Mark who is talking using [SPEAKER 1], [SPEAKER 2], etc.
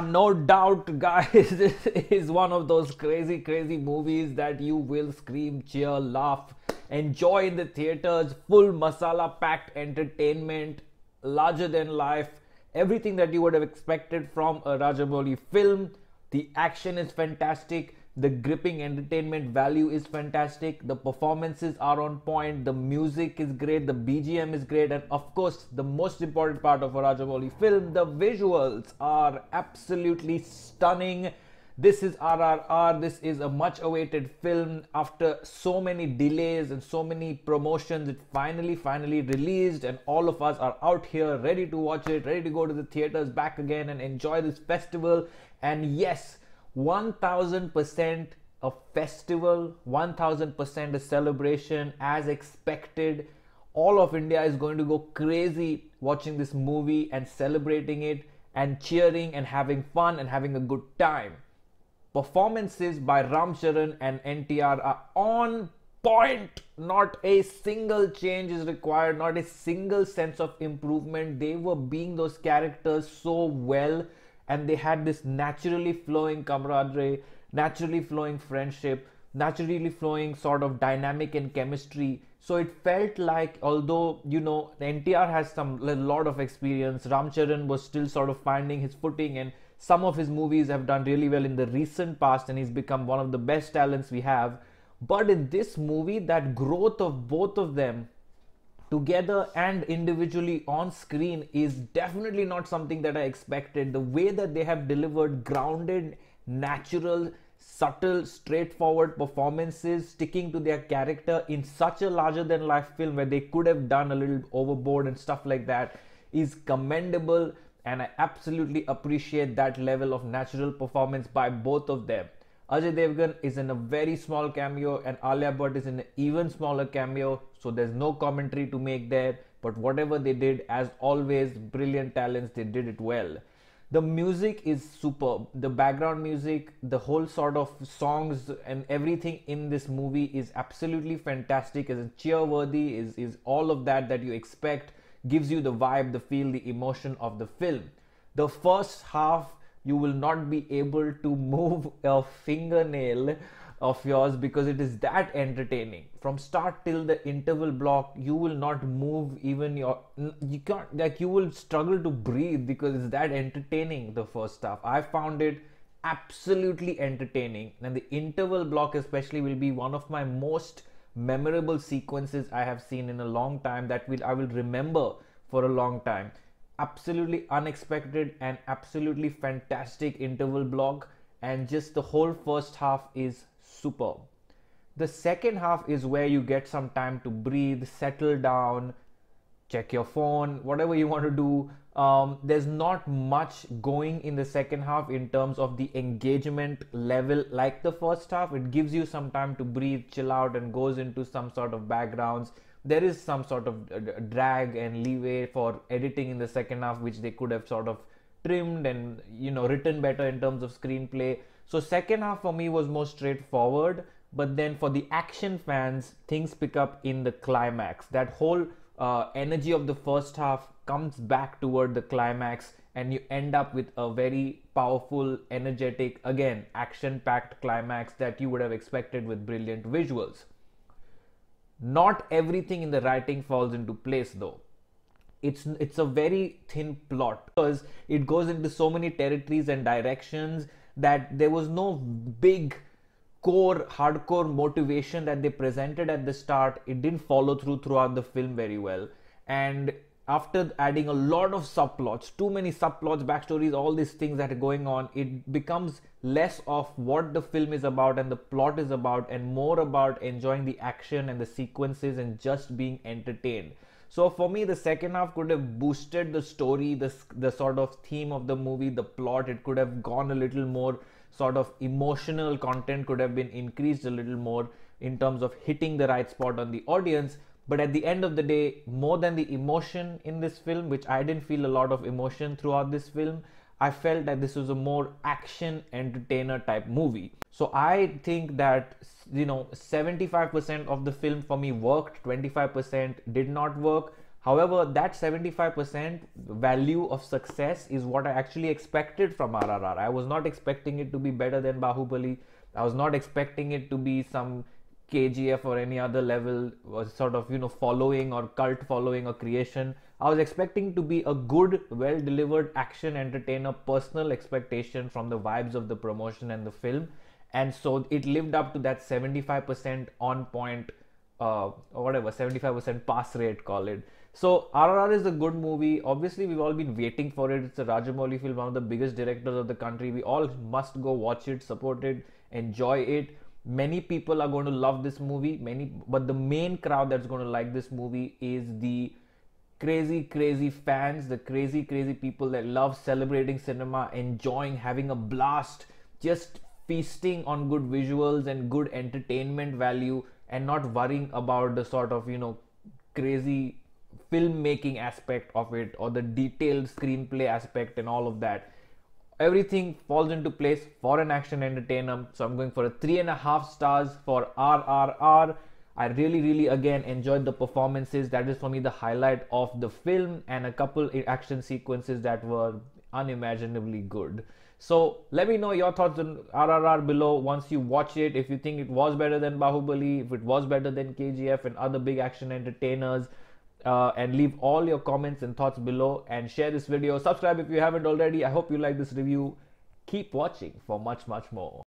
[SPEAKER 1] No doubt, guys, this is one of those crazy movies that you will scream, cheer, laugh, enjoy in the theaters. Full masala packed entertainment, larger than life, everything that you would have expected from a Rajamouli film. The action is fantastic, the gripping entertainment value is fantastic, the performances are on point, the music is great, the BGM is great, and of course the most important part of a Rajamouli film, the visuals are absolutely stunning. This is RRR. This is a much awaited film. After so many delays and so many promotions, it finally released, and all of us are out here ready to watch it, ready to go to the theaters back again and enjoy this festival. And yes, 1000% a festival, 1000% a celebration, as expected. All of India is going to go crazy watching this movie and celebrating it and cheering and having fun and having a good time. Performances by Ram Charan and NTR are on point. Not a single change is required, not a single sense of improvement. They were being those characters so well, and they had this naturally flowing camaraderie, naturally flowing friendship, naturally flowing sort of dynamic and chemistry. So it felt like, although, you know, NTR has a lot of experience, Ram Charan was still sort of finding his footing, and some of his movies have done really well in the recent past, and he's become one of the best talents we have. But in this movie, that growth of both of them together and individually on screen is definitely not something that I expected. The way that they have delivered grounded, natural, subtle, straightforward performances, sticking to their character in such a larger than life film where they could have done a little overboard and stuff like that, is commendable, and I absolutely appreciate that level of natural performance by both of them. Ajay Devgn is in a very small cameo, and Alia Bhatt is in an even smaller cameo, so there's no commentary to make there. But whatever they did, as always, brilliant talents, they did it well. The music is superb. The background music, the whole sort of songs and everything in this movie is absolutely fantastic. Is cheer-worthy, is all of that you expect, gives you the vibe, the feel, the emotion of the film. The first half, you will not be able to move a fingernail of yours because it is that entertaining. From start till the interval block, you will not move even you can't, like, you will struggle to breathe because it's that entertaining, the first half. I found it absolutely entertaining, and the interval block especially will be one of my most memorable sequences I have seen in a long time, that I will remember for a long time. Absolutely unexpected and absolutely fantastic interval block, and just the whole first half is superb. The second half is where you get some time to breathe, settle down, check your phone, whatever you want to do. There's not much going in the second half in terms of the engagement level like the first half. It gives you some time to breathe, chill out, and goes into some sort of backgrounds. There is some sort of drag and leeway for editing in the second half, which they could have sort of trimmed and, you know, written better in terms of screenplay. So second half for me was more straightforward, but then for the action fans, things pick up in the climax. That whole energy of the first half comes back toward the climax, and you end up with a very powerful, energetic, again, action-packed climax that you would have expected with brilliant visuals. Not everything in the writing falls into place though. It's a very thin plot because it goes into so many territories and directions that there was no big core hardcore motivation that they presented at the start. It didn't follow throughout the film very well, and after adding a lot of subplots, too many subplots, backstories, all these things that are going on, it becomes less of what the film is about and the plot is about, and more about enjoying the action and the sequences and just being entertained. So for me, the second half could have boosted the story, the sort of theme of the movie, the plot. It could have gone a little more, sort of emotional content could have been increased a little more in terms of hitting the right spot on the audience. But at the end of the day, more than the emotion in this film, which I didn't feel a lot of emotion throughout this film, I felt that this was a more action entertainer type movie. So I think that, you know, 75% of the film for me worked, 25% did not work. However, that 75% value of success is what I actually expected from RRR. I was not expecting it to be better than Bahubali. I was not expecting it to be some KGF or any other level, was sort of, following or cult following or creation. I was expecting to be a good, well delivered action entertainer, personal expectation from the vibes of the promotion and the film. And so it lived up to that 75% on point, or whatever, 75% pass rate, call it. So RRR is a good movie. Obviously, we've all been waiting for it. It's a Rajamouli film, one of the biggest directors of the country. We all must go watch it, support it, enjoy it. Many people are going to love this movie. But the main crowd that's going to like this movie is the crazy fans, the crazy people that love celebrating cinema, enjoying, having a blast, just feasting on good visuals and good entertainment value, and not worrying about the sort of, crazy filmmaking aspect of it or the detailed screenplay aspect and all of that. Everything falls into place for an action entertainer. So I'm going for a 3.5 stars for RRR. I really again enjoyed the performances. That is for me the highlight of the film, and a couple action sequences that were unimaginably good. So let me know your thoughts on RRR below once you watch it. If you think it was better than Bahubali, if it was better than KGF and other big action entertainers, and leave all your comments and thoughts below, and share this video. Subscribe if you haven't already. I hope you like this review. Keep watching for much more.